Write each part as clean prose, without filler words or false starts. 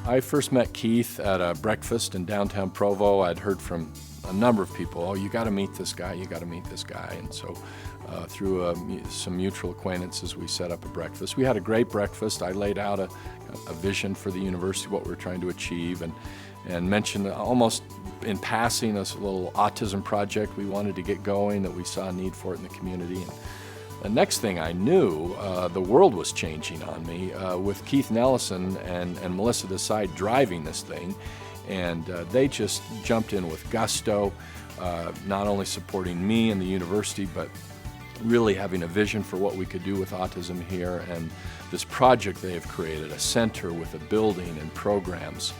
I first met Keith at a breakfast in downtown Provo. I'd heard from a number of people, oh, you got to meet this guy, you got to meet this guy. And so through some mutual acquaintances, we set up a breakfast. We had a great breakfast. I laid out a vision for the university, what we're trying to achieve, and mentioned almost in passing a little autism project we wanted to get going, that we saw a need for it in the community. And the next thing I knew, the world was changing on me with Keith Nellesen and Melisa Desai driving this thing. And they just jumped in with gusto, not only supporting me and the university, but really having a vision for what we could do with autism here. And this project they have created, a center with a building and programs.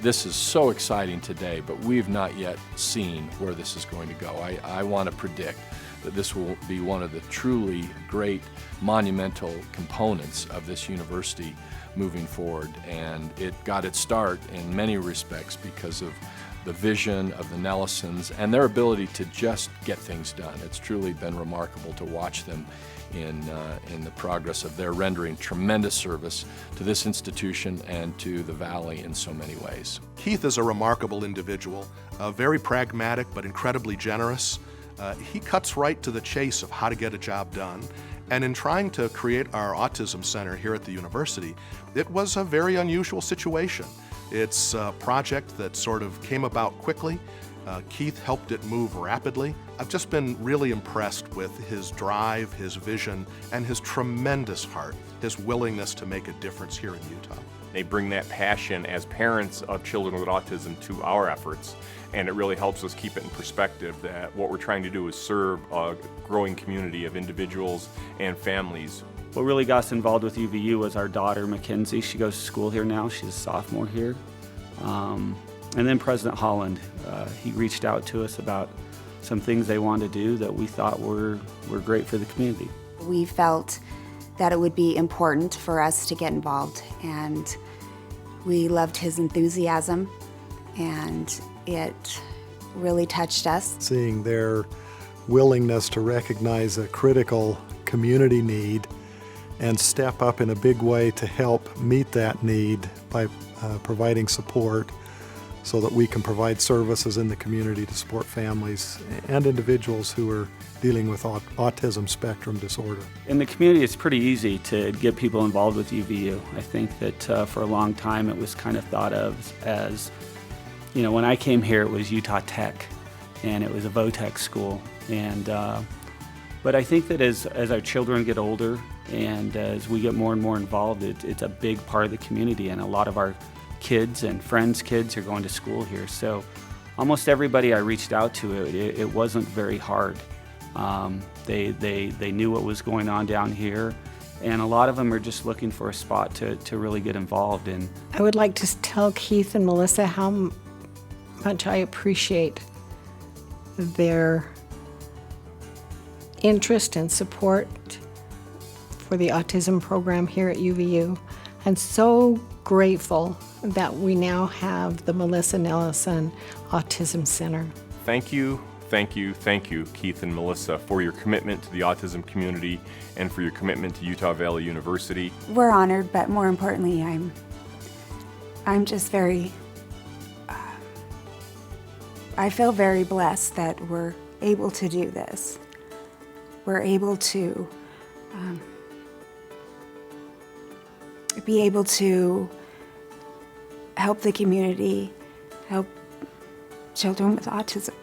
This is so exciting today, but we've not yet seen where this is going to go. I want to predict that this will be one of the truly great monumental components of this university moving forward. And it got its start in many respects because of the vision of the Nellesens and their ability to just get things done. It's truly been remarkable to watch them in the progress of their rendering tremendous service to this institution and to the Valley in so many ways. Keith is a remarkable individual, very pragmatic but incredibly generous. He cuts right to the chase of how to get a job done. And in trying to create our Autism Center here at the university, it was a very unusual situation. It's a project that sort of came about quickly. Keith helped it move rapidly. I've just been really impressed with his drive, his vision, and his tremendous heart, his willingness to make a difference here in Utah. They bring that passion as parents of children with autism to our efforts, and it really helps us keep it in perspective that what we're trying to do is serve a growing community of individuals and families. What really got us involved with UVU was our daughter, Mackenzie. She goes to school here now. She's a sophomore here. And then President Holland, he reached out to us about some things they wanted to do that we thought were great for the community. We felt that it would be important for us to get involved, and we loved his enthusiasm, and it really touched us. Seeing their willingness to recognize a critical community need and step up in a big way to help meet that need by providing support so that we can provide services in the community to support families and individuals who are dealing with autism spectrum disorder. In the community, it's pretty easy to get people involved with UVU. I think that for a long time it was kind of thought of as, you know, when I came here it was Utah Tech, and it was a VOTEC school. And but I think that as our children get older and as we get more and more involved, it's a big part of the community, and a lot of our kids and friends' kids are going to school here. So almost everybody I reached out to, it wasn't very hard. They knew what was going on down here, and a lot of them are just looking for a spot to really get involved in. I would like to tell Keith and Melisa how much I appreciate their interest and support for the autism program here at UVU. I'm so grateful that we now have the Melisa Nellesen Autism Center. Thank you, thank you, thank you, Keith and Melisa, for your commitment to the autism community and for your commitment to Utah Valley University. We're honored, but more importantly, I'm just very, I feel very blessed that we're able to do this. We're able to be able to help the community, help children with autism.